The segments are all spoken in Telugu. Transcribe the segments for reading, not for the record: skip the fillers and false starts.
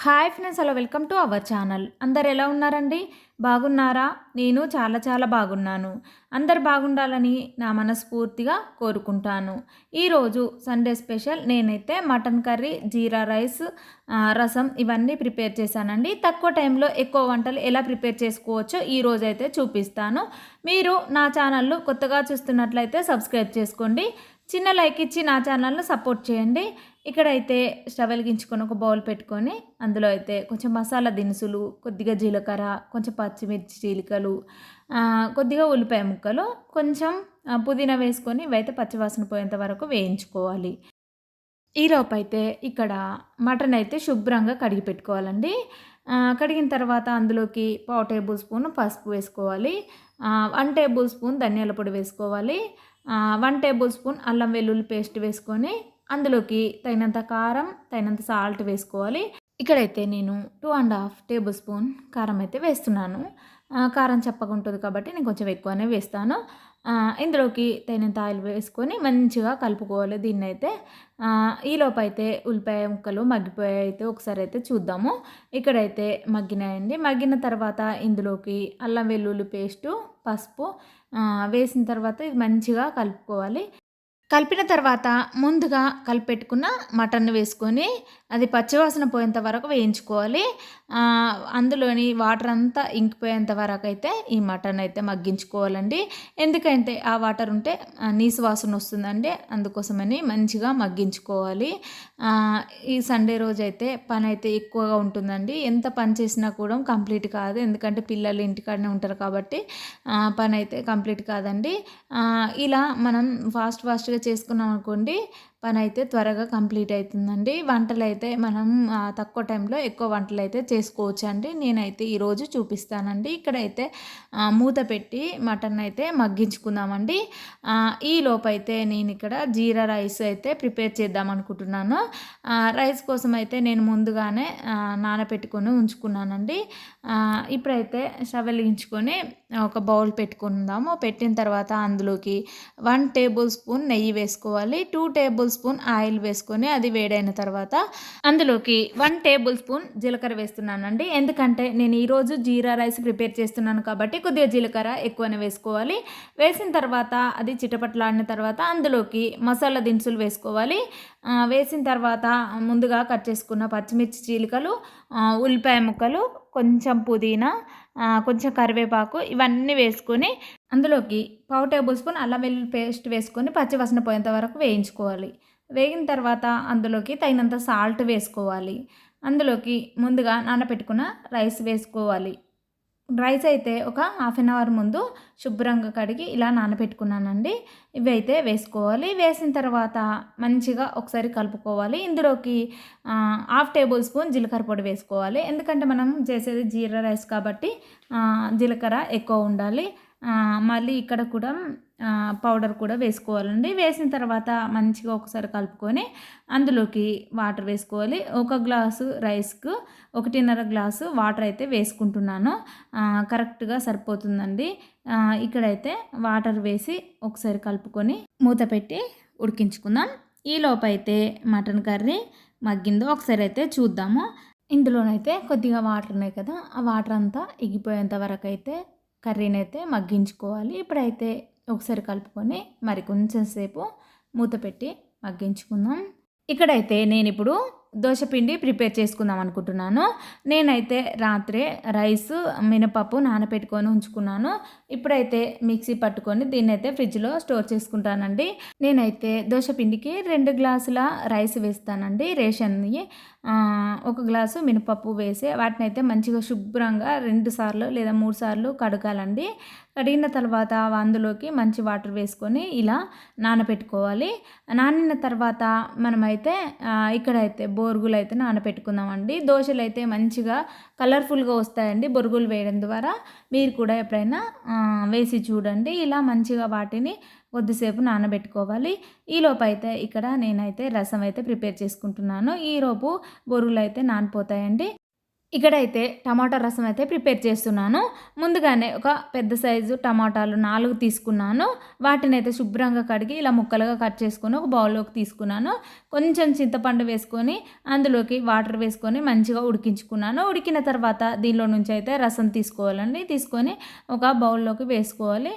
Hi friends, hello, welcome to our channel. అందరు ఎలా ఉన్నారండి? బాగున్నారా? నేను చాలా చాలా బాగున్నాను. అందరు బాగుండాలని నా మనస్ఫూర్తిగా కోరుకుంటాను. ఈరోజు సండే స్పెషల్ నేనైతే మటన్ కర్రీ, జీరా రైస్, రసం ఇవన్నీ ప్రిపేర్ చేశానండి. తక్కువ టైంలో ఎక్కువ వంటలు ఎలా ప్రిపేర్ చేసుకోవచ్చో ఈరోజు అయితే చూపిస్తాను. మీరు నా ఛానల్ను కొత్తగా చూస్తున్నట్లయితే సబ్స్క్రైబ్ చేసుకోండి. చిన్న లైక్ ఇచ్చి నా ఛానల్ను సపోర్ట్ చేయండి. ఇక్కడైతే స్టవ్ వెలిగించుకొని ఒక బౌల్ పెట్టుకొని అందులో అయితే కొంచెం మసాలా దినుసులు, కొద్దిగా జీలకర్ర, కొంచెం పచ్చిమిర్చి చీలికలు, కొద్దిగా ఉల్లిపాయ ముక్కలు, కొంచెం పుదీనా వేసుకొని ఇవైతే పచ్చివాసన పోయేంత వరకు వేయించుకోవాలి. ఈలోపు అయితే ఇక్కడ మటన్ అయితే శుభ్రంగా కడిగి పెట్టుకోవాలండి. కడిగిన తర్వాత అందులోకి 1/2 టేబుల్ స్పూన్ పసుపు వేసుకోవాలి. 1 టేబుల్ స్పూన్ ధనియాల పొడి వేసుకోవాలి. 1 టేబుల్ స్పూన్ అల్లం వెల్లుల్లి పేస్ట్ వేసుకొని అందులోకి తగినంత కారం, తగినంత సాల్ట్ వేసుకోవాలి. ఇక్కడైతే నేను 2.5 టేబుల్ స్పూన్ కారం అయితే వేస్తున్నాను. కారం చప్పగా ఉంటుంది కాబట్టి నేను కొంచెం ఎక్కువనే వేస్తాను. ఇందులోకి తగినంత ఆయిల్ వేసుకొని మంచిగా కలుపుకోవాలి దీన్నైతే. ఈలోపు అయితే ఉల్లిపాయ ముక్కలు మగ్గిపోయాయి అయితే ఒకసారి అయితే చూద్దాము. ఇక్కడైతే మగ్గినాయండి. మగ్గిన తర్వాత ఇందులోకి అల్లం వెల్లుల్లి పేస్టు, పసుపు వేసిన తర్వాత ఇది మంచిగా కలుపుకోవాలి. కలిపిన తర్వాత ముందుగా కలిపెట్టుకున్న మటన్ వేసుకొని అది పచ్చివాసన పోయేంత వరకు వేయించుకోవాలి. అందులోని వాటర్ అంతా ఇంకిపోయేంత వరకు అయితే ఈ మటన్ అయితే మగ్గించుకోవాలండి. ఎందుకంటే ఆ వాటర్ ఉంటే నీసు వాసన వస్తుందండి. అందుకోసమని మంచిగా మగ్గించుకోవాలి. ఈ సండే రోజు అయితే పని అయితే ఎక్కువగా ఉంటుందండి. ఎంత పని చేసినా కూడా కంప్లీట్ కాదు. ఎందుకంటే పిల్లలు ఇంటికాడనే ఉంటారు కాబట్టి పని అయితే కంప్లీట్ కాదండి. ఇలా మనం ఫాస్ట్గా చేసుకున్నాం అనుకోండి, పని అయితే త్వరగా కంప్లీట్ అవుతుందండి. వంటలు అయితే మనం తక్కువ టైంలో ఎక్కువ వంటలు అయితే చేసుకోవచ్చు అండి. నేనైతే ఈరోజు చూపిస్తానండి. ఇక్కడైతే మూత పెట్టి మటన్ అయితే మగ్గించుకుందామండి. ఈ లోపైతే నేను ఇక్కడ జీరా రైస్ అయితే ప్రిపేర్ చేద్దాం అనుకుంటున్నాను. రైస్ కోసం అయితే నేను ముందుగానే నానబెట్టుకొని ఉంచుకున్నానండి. ఇప్పుడైతే స్టవ్ వెలిగించుకొని ఒక బౌల్ పెట్టుకుందాము. పెట్టిన తర్వాత అందులోకి 1 టేబుల్ స్పూన్ నెయ్యి వేసుకోవాలి. 2 టేబుల్ స్పూన్ ఆయిల్ వేసుకొని అది వేడైన తర్వాత అందులోకి 1 టేబుల్ స్పూన్ జీలకర్ర వేస్తున్నానండి. ఎందుకంటే నేను ఈరోజు జీరా రైస్ ప్రిపేర్ చేస్తున్నాను కాబట్టి కొద్దిగా జీలకర్ర ఎక్కువనే వేసుకోవాలి. వేసిన తర్వాత అది చిటపట్లాడిన తర్వాత అందులోకి మసాలా దినుసులు వేసుకోవాలి. వేసిన తర్వాత ముందుగా కట్ చేసుకున్న పచ్చిమిర్చి చీలికలు, ఉల్లిపాయ ముక్కలు, కొంచెం పుదీనా, కొంచెం కరివేపాకు ఇవన్నీ వేసుకొని అందులోకి 1/2 టేబుల్ స్పూన్ అల్లం వెల్లుల్లి పేస్ట్ వేసుకొని పచ్చివాసన పోయేంత వరకు వేయించుకోవాలి. వేగిన తర్వాత అందులోకి తగినంత సాల్ట్ వేసుకోవాలి. అందులోకి ముందుగా నానబెట్టుకున్న రైస్ వేసుకోవాలి. రైస్ అయితే ఒక హాఫ్ అన్ అవర్ ముందు శుభ్రంగా కడిగి ఇలా నానబెట్టుకున్నానండి. ఇవి అయితే వేసుకోవాలి. వేసిన తర్వాత మంచిగా ఒకసారి కలుపుకోవాలి. ఇందులోకి 1/2 టేబుల్ స్పూన్ జీలకర్ర పొడి వేసుకోవాలి. ఎందుకంటే మనం చేసేది జీరా రైస్ కాబట్టి జీలకర్ర ఎక్కువ ఉండాలి. మళ్ళీ ఇక్కడ కూడా పౌడర్ కూడా వేసుకోవాలండి. వేసిన తర్వాత మంచిగా ఒకసారి కలుపుకొని అందులోకి వాటర్ వేసుకోవాలి. 1 గ్లాసు రైస్కు 1.5 గ్లాసు వాటర్ అయితే వేసుకుంటున్నాను. కరెక్ట్గా సరిపోతుందండి. ఇక్కడైతే వాటర్ వేసి ఒకసారి కలుపుకొని మూత పెట్టి ఉడికించుకుందాం. ఈ లోపైతే మటన్ కర్రీ మగ్గిందో ఒకసారి అయితే చూద్దాము. ఇందులోనైతే కొద్దిగా వాటర్ ఉన్నాయి కదా, ఆ వాటర్ అంతా ఎగిపోయేంత వరకు అయితే కర్రీని అయితే మగ్గించుకోవాలి. ఇప్పుడైతే ఒకసారి కలుపుకొని మరి కొంచెం సేపు మూత పెట్టి మగ్గించుకుందాం. ఇక్కడైతే నేను ఇప్పుడు దోశపిండి ప్రిపేర్ చేసుకుందాం అనుకుంటున్నాను. నేనైతే రాత్రే రైస్, మినపప్పు నానబెట్టుకొని ఉంచుకున్నాను. ఇప్పుడైతే మిక్సీ పట్టుకొని దీన్నైతే ఫ్రిడ్జ్లో స్టోర్ చేసుకుంటానండి. నేనైతే దోశపిండికి 2 గ్లాసుల రైస్ వేస్తానండి. రేషన్ది 1 గ్లాసు మినపప్పు వేసి వాటిని అయితే మంచిగా శుభ్రంగా 2 సార్లు లేదా 3 సార్లు కడగాలండి. కడిగిన తర్వాత అందులోకి మంచి వాటర్ వేసుకొని ఇలా నానబెట్టుకోవాలి. నానిన తర్వాత మనమైతే ఇక్కడైతే బొరుగులు అయితే నానబెట్టుకుందామండి. దోశలు అయితే మంచిగా కలర్ఫుల్గా వస్తాయండి బొరుగులు వేయడం ద్వారా. మీరు కూడా ఎప్పుడైనా వేసి చూడండి. ఇలా మంచిగా వాటిని కొద్దిసేపు నానబెట్టుకోవాలి. ఈలోపు అయితే ఇక్కడ నేనైతే రసం అయితే ప్రిపేర్ చేసుకుంటున్నాను. ఈలోపు బొరుగులు అయితే నానిపోతాయండి. ఇక్కడైతే టమాటా రసం అయితే ప్రిపేర్ చేస్తున్నాను. ముందుగానే ఒక పెద్ద సైజు టమాటాలు 4 తీసుకున్నాను. వాటినైతే శుభ్రంగా కడిగి ఇలా ముక్కలుగా కట్ చేసుకొని ఒక బౌల్‌లోకి తీసుకున్నాను. కొంచెం చింతపండు వేసుకొని అందులోకి వాటర్ వేసుకొని మంచిగా ఉడికించుకున్నాను. ఉడికిన తర్వాత దీనిలో నుంచి అయితే రసం తీసుకోవాలండి. తీసుకొని ఒక బౌల్‌లోకి వేసుకోవాలి.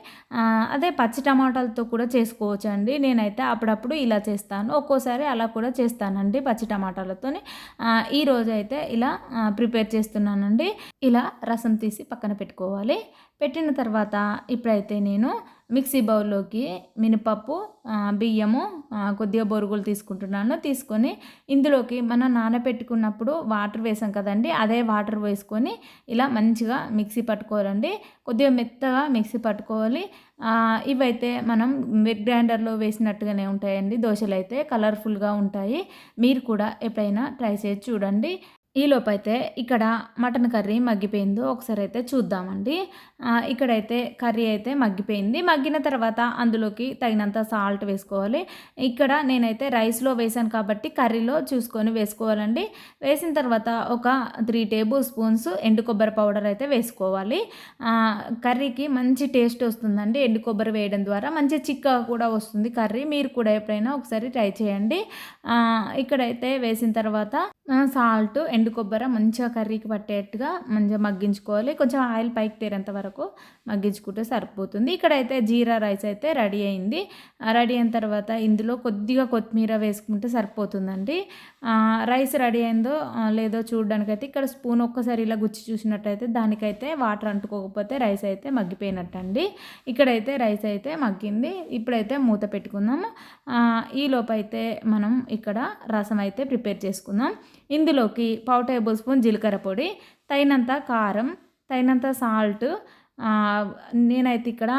అదే పచ్చి టమాటాలతో కూడా చేసుకోవచ్చండి. నేనైతే అప్పుడప్పుడు ఇలా చేస్తాను. ఒక్కోసారి అలా కూడా చేస్తానండి పచ్చి టమాటాలతోని. ఈరోజైతే ఇలా ప్రిపేర్ చేస్తున్నానండి. ఇలా రసం తీసి పక్కన పెట్టుకోవాలి. పెట్టిన తర్వాత ఇప్పుడైతే నేను మిక్సీ బౌల్లోకి మినపప్పు, బియ్యము, కొద్దిగా బొరుగులు తీసుకుంటున్నాను. తీసుకొని ఇందులోకి మనం నానబెట్టుకున్నప్పుడు వాటర్ వేసాం కదండి, అదే వాటర్ వేసుకొని ఇలా మంచిగా మిక్సీ పట్టుకోవాలండి. కొద్దిగా మెత్తగా మిక్సీ పట్టుకోవాలి. ఇవైతే మనం వెట్ గ్రైండర్లో వేసినట్టుగానే ఉంటాయండి. దోశలు అయితే కలర్ఫుల్గా ఉంటాయి. మీరు కూడా ఎప్పుడైనా ట్రై చేసి చూడండి. ఈలోపైతే ఇక్కడ మటన్ కర్రీ మగ్గిపోయిందో ఒకసారి అయితే చూద్దామండి. ఇక్కడైతే కర్రీ అయితే మగ్గిపోయింది. మగ్గిన తర్వాత అందులోకి తగినంత సాల్ట్ వేసుకోవాలి. ఇక్కడ నేనైతే రైస్లో వేసాను కాబట్టి కర్రీలో చూసుకొని వేసుకోవాలండి. వేసిన తర్వాత ఒక 3 టేబుల్ స్పూన్స్ ఎండు కొబ్బరి పౌడర్ అయితే వేసుకోవాలి. కర్రీకి మంచి టేస్ట్ వస్తుందండి. ఎండు కొబ్బరి వేయడం ద్వారా మంచి చిక్కగా కూడా వస్తుంది కర్రీ. మీరు కూడా ఎప్పుడైనా ఒకసారి ట్రై చేయండి. ఇక్కడైతే వేసిన తర్వాత సాల్ట్, ఎండు కొబ్బరి మంచిగా కర్రీకి పట్టేట్టుగా మంచిగా మగ్గించుకోవాలి. కొంచెం ఆయిల్ పైకి తేరేంత వరకు మగ్గించుకుంటే సరిపోతుంది. ఇక్కడైతే జీరా రైస్ అయితే రెడీ అయింది. రెడీ అయిన తర్వాత ఇందులో కొద్దిగా కొత్తిమీర వేసుకుంటే సరిపోతుందండి. రైస్ రెడీ అయిందో లేదో చూడడానికైతే ఇక్కడ స్పూన్ ఒక్కసారి ఇలా గుచ్చి చూసినట్టయితే దానికైతే వాటర్ అంటుకోకపోతే రైస్ అయితే మగ్గిపోయినట్టండి. ఇక్కడైతే రైస్ అయితే మగ్గింది. ఇప్పుడైతే మూత పెట్టుకుందాము. ఈలోపైతే మనం ఇక్కడ రసం అయితే ప్రిపేర్ చేసుకుందాం. ఇందులోకి 1/4 టేబుల్ స్పూన్ జీలకర్ర పొడి, తగినంత కారం, తగినంత సాల్ట్, నేనైతే ఇక్కడ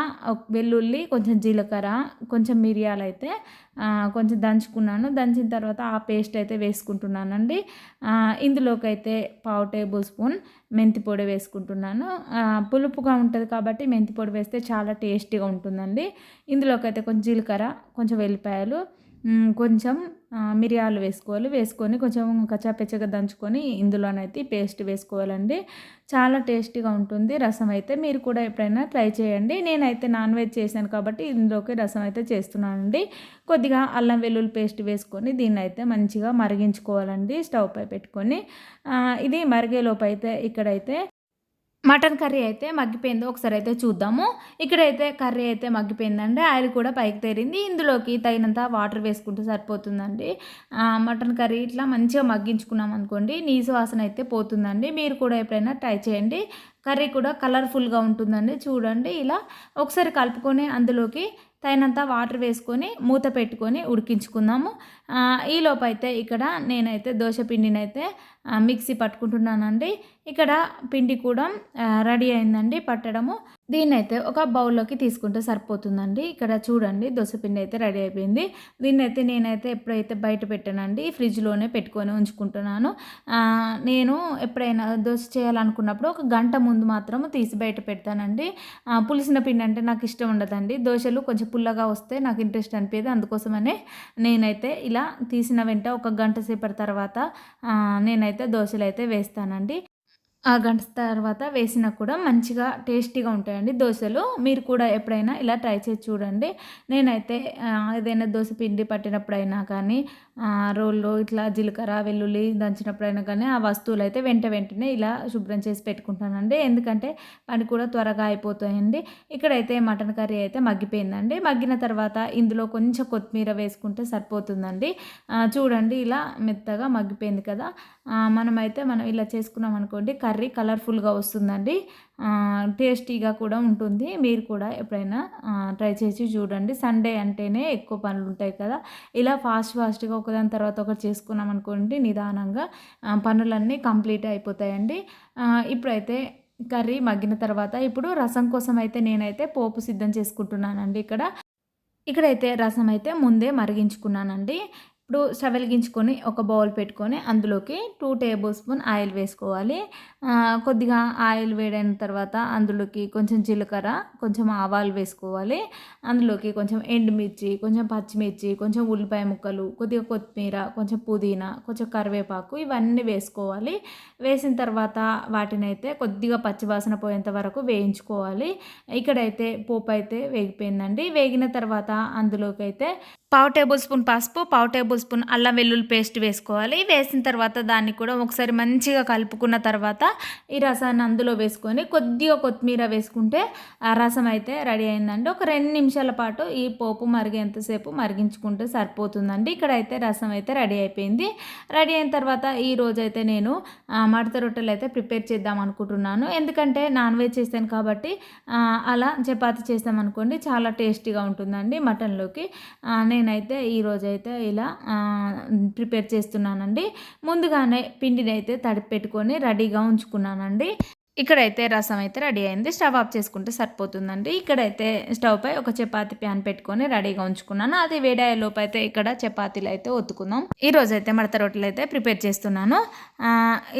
వెల్లుల్లి, కొంచెం జీలకర్ర, కొంచెం మిరియాలు అయితే కొంచెం దంచుకున్నాను. దంచిన తర్వాత ఆ పేస్ట్ అయితే వేసుకుంటున్నానండి. ఇందులోకి అయితే 1/4 టేబుల్ స్పూన్ మెంతి పొడి వేసుకుంటున్నాను. పులుపుగా ఉంటుంది కాబట్టి మెంతి పొడి వేస్తే చాలా టేస్టీగా ఉంటుందండి. ఇందులోకి అయితే కొంచెం జీలకర్ర, కొంచెం వెల్లిపాయలు, కొంచెం మిరియాలు వేసుకోవాలి. వేసుకొని కొంచెం కచ్చాపెచ్చగా దంచుకొని ఇందులోనైతే పేస్ట్ వేసుకోవాలండి. చాలా టేస్టీగా ఉంటుంది రసం అయితే. మీరు కూడా ఎప్పుడైనా ట్రై చేయండి. నేనైతే నాన్ వెజ్ చేశాను కాబట్టి ఇందులోకి రసం అయితే చేస్తున్నానండి. కొద్దిగా అల్లం వెల్లుల్లి పేస్ట్ వేసుకొని దీన్ని అయితే మంచిగా మరిగించుకోవాలండి స్టవ్ పై పెట్టుకొని. ఇది మరిగేలోపు అయితే ఇక్కడైతే మటన్ కర్రీ అయితే మగ్గిపోయిందో ఒకసారి అయితే చూద్దాము. ఇక్కడైతే కర్రీ అయితే మగ్గిపోయిందండి. ఆయిల్ కూడా పైకి తేరింది. ఇందులోకి తగినంత వాటర్ వేసుకుంటే సరిపోతుందండి. మటన్ కర్రీ ఇట్లా మంచిగా మగ్గించుకున్నాం అనుకోండి, నీసు వాసన అయితే పోతుందండి. మీరు కూడా ఎప్పుడైనా ట్రై చేయండి. కర్రీ కూడా కలర్ఫుల్గా ఉంటుందండి. చూడండి ఇలా ఒకసారి కలుపుకొని అందులోకి తగినంత వాటర్ వేసుకొని మూత పెట్టుకొని ఉడికించుకుందాము. ఈలోపైతే ఇక్కడ నేనైతే దోశ పిండిని అయితే మిక్సీ పట్టుకుంటున్నానండి. ఇక్కడ పిండి కూడా రెడీ అయిందండి పట్టడము. దీన్నైతే ఒక బౌల్లోకి తీసుకుంటే సరిపోతుందండి. ఇక్కడ చూడండి దోసపిండి అయితే రెడీ అయిపోయింది. దీన్నైతే నేనైతే ఎప్పుడైతే బయట పెట్టానండి ఫ్రిడ్జ్లోనే పెట్టుకొని ఉంచుకుంటున్నాను. నేను ఎప్పుడైనా దోశ చేయాలనుకున్నప్పుడు ఒక గంట ముందు మాత్రం తీసి బయట పెడతానండి. పులిసిన పిండి అంటే నాకు ఇష్టం ఉండదండి. దోశలు కొంచెం పుల్లగా వస్తే నాకు ఇంట్రెస్ట్ అనిపించదు. అందుకోసమనే నేనైతే ఇలా తీసిన వెంట ఒక గంట సేపటి తర్వాత నేనైతే దోశలు అయితే వేస్తానండి. ఆ గంట తర్వాత వేసినా కూడా మంచిగా టేస్టీగా ఉంటాయండి దోశలు. మీరు కూడా ఎప్పుడైనా ఇలా ట్రై చేసి చూడండి. నేనైతే ఏదైనా దోశ పిండి పట్టినప్పుడైనా కానీ రోల్లో ఇట్లా జీలకర్ర, వెల్లుల్లి దంచినప్పుడైనా కానీ ఆ వస్తువులు అయితే వెంటనే ఇలా శుభ్రం చేసి పెట్టుకుంటానండి. ఎందుకంటే పని కూడా త్వరగా అయిపోతాయండి. ఇక్కడైతే మటన్ కర్రీ అయితే మగ్గిపోయిందండి. మగ్గిన తర్వాత ఇందులో కొంచెం కొత్తిమీర వేసుకుంటే సరిపోతుందండి. చూడండి ఇలా మెత్తగా మగ్గిపోయింది కదా. మనం ఇలా చేసుకున్నాం అనుకోండి కర్రీ కలర్ఫుల్గా వస్తుందండి. టేస్టీగా కూడా ఉంటుంది. మీరు కూడా ఎప్పుడైనా ట్రై చేసి చూడండి. సండే అంటేనే ఎక్కువ పనులు ఉంటాయి కదా. ఇలా ఫాస్ట్గా ఒకదాని తర్వాత ఒకటి చేసుకున్నాం అనుకోండి నిదానంగా పనులన్నీ కంప్లీట్ అయిపోతాయండి. ఇప్పుడైతే కర్రీ మగ్గిన తర్వాత ఇప్పుడు రసం కోసం అయితే నేనైతే పోపు సిద్ధం చేసుకుంటున్నానండి. ఇక్కడైతే రసం అయితే ముందే మరిగించుకున్నానండి. ఇప్పుడు స్టవ్ వెలిగించుకొని ఒక బౌల్ పెట్టుకొని అందులోకి 2 టేబుల్ స్పూన్ ఆయిల్ వేసుకోవాలి. కొద్దిగా ఆయిల్ వేడైన తర్వాత అందులోకి కొంచెం జీలకర్ర, కొంచెం ఆవాలు వేసుకోవాలి. అందులోకి కొంచెం ఎండుమిర్చి, కొంచెం పచ్చిమిర్చి, కొంచెం ఉల్లిపాయ ముక్కలు, కొద్దిగా కొత్తిమీర, కొంచెం పుదీనా, కొంచెం కరివేపాకు ఇవన్నీ వేసుకోవాలి. వేసిన తర్వాత వాటినైతే కొద్దిగా పచ్చివాసన పోయేంత వరకు వేయించుకోవాలి. ఇక్కడైతే పోపు అయితే వేగిపోయిందండి. వేగిన తర్వాత అందులోకి అయితే 1/2 టేబుల్ స్పూన్ పసుపు, 1/2 టేబుల్ స్పూన్ అల్లం వెల్లుల్లి పేస్ట్ వేసుకోవాలి. వేసిన తర్వాత దాన్ని కూడా ఒకసారి మంచిగా కలుపుకున్న తర్వాత ఈ రసాన్ని అందులో వేసుకొని కొద్దిగా కొత్తిమీర వేసుకుంటే ఆ రసం అయితే రెడీ అయిందండి. ఒక 2 నిమిషాల పాటు ఈ పోపు మరిగేంతసేపు మరిగించుకుంటే సరిపోతుందండి. ఇక్కడైతే రసం అయితే రెడీ అయిపోయింది. రెడీ అయిన తర్వాత ఈ రోజైతే నేను మడత రొట్టెలు అయితే ప్రిపేర్ చేద్దాం అనుకుంటున్నాను. ఎందుకంటే నాన్ వెజ్ చేస్తాను కాబట్టి అలా చపాతీ చేస్తామనుకోండి చాలా టేస్టీగా ఉంటుందండి మటన్లోకి. నేనైతే ఈరోజైతే ఇలా ప్రిపేర్ చేస్తున్నానండి. ముందుగానే పిండిని అయితే తడిపి పెట్టుకొని రెడీగా ఉంచుకున్నానండి. ఇక్కడైతే రసం అయితే రెడీ అయింది. స్టవ్ ఆఫ్ చేసుకుంటే సరిపోతుందండి. ఇక్కడైతే స్టవ్ పై ఒక చపాతీ ప్యాన్ పెట్టుకొని రెడీగా ఉంచుకున్నాను. అది వేడయ్యేలోపు అయితే ఇక్కడ చపాతీలు అయితే ఒత్తుకుందాం. ఈరోజైతే మడత రొట్టెలు అయితే ప్రిపేర్ చేస్తున్నాను.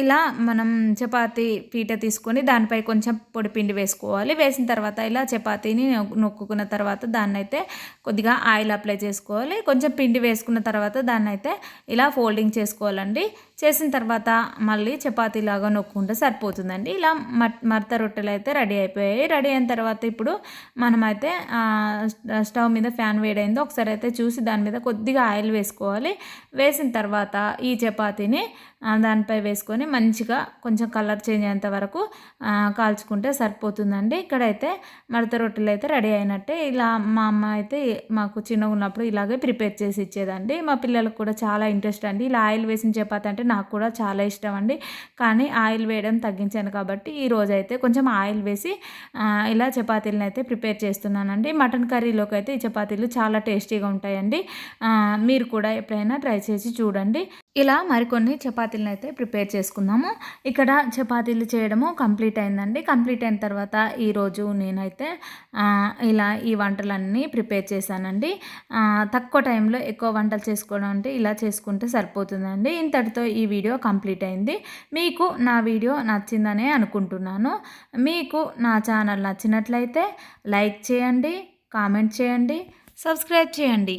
ఇలా మనం చపాతీ పీట తీసుకొని దానిపై కొంచెం పొడి పిండి వేసుకోవాలి. వేసిన తర్వాత ఇలా చపాతీని నొక్కుకున్న తర్వాత దాన్ని అయితే కొద్దిగా ఆయిల్ అప్లై చేసుకోవాలి. కొంచెం పిండి వేసుకున్న తర్వాత దాన్ని అయితే ఇలా ఫోల్డింగ్ చేసుకోవాలండి. చేసిన తర్వాత మళ్ళీ చపాతీలాగా నొక్కుంటే సరిపోతుందండి. ఇలా మడత రొట్టెలు అయితే రెడీ అయిపోయాయి. రెడీ అయిన తర్వాత ఇప్పుడు మనమైతే స్టవ్ మీద ఫ్యాన్ వేడైందో ఒకసారి అయితే చూసి దాని మీద కొద్దిగా ఆయిల్ వేసుకోవాలి. వేసిన తర్వాత ఈ చపాతీని దానిపై వేసుకొని మంచిగా కొంచెం కలర్ చేంజ్ అయ్యేంత వరకు కాల్చుకుంటే సరిపోతుందండి. ఇక్కడైతే మడత రొట్టెలు అయితే రెడీ అయినట్టే. ఇలా మా అమ్మ అయితే మాకు చిన్నగా ఉన్నప్పుడు ఇలాగే ప్రిపేర్ చేసి ఇచ్చేదండి. మా పిల్లలకు కూడా చాలా ఇంట్రెస్ట్ అండి. ఇలా ఆయిల్ వేసిన చపాతీ అంటే నాకు కూడా చాలా ఇష్టం అండి. కానీ ఆయిల్ వేయడం తగ్గించాను కాబట్టి ఈరోజు అయితే కొంచెం ఆయిల్ వేసి ఇలా చపాతీలను అయితే ప్రిపేర్ చేస్తున్నానండి. మటన్ కర్రీలోకి అయితే ఈ చపాతీలు చాలా టేస్టీగా ఉంటాయండి. మీరు కూడా ఎప్పుడైనా ట్రై చేసి చూడండి. ఇలా మరికొన్ని చపాతీలను అయితే ప్రిపేర్ చేసుకుందాము. ఇక్కడ చపాతీలు చేయడము కంప్లీట్ అయిందండి. కంప్లీట్ అయిన తర్వాత ఈరోజు నేనైతే ఇలా ఈ వంటలన్నీ ప్రిపేర్ చేశానండి. తక్కువ టైంలో ఎక్కువ వంటలు చేసుకోవడం అంటే ఇలా చేసుకుంటే సరిపోతుందండి. ఇంతటితో ఈ వీడియో కంప్లీట్ అయింది. మీకు నా వీడియో నచ్చిందనే అనుకుంటున్నాను. మీకు నా ఛానల్ నచ్చినట్లయితే లైక్ చేయండి, కామెంట్ చేయండి, సబ్స్క్రైబ్ చేయండి.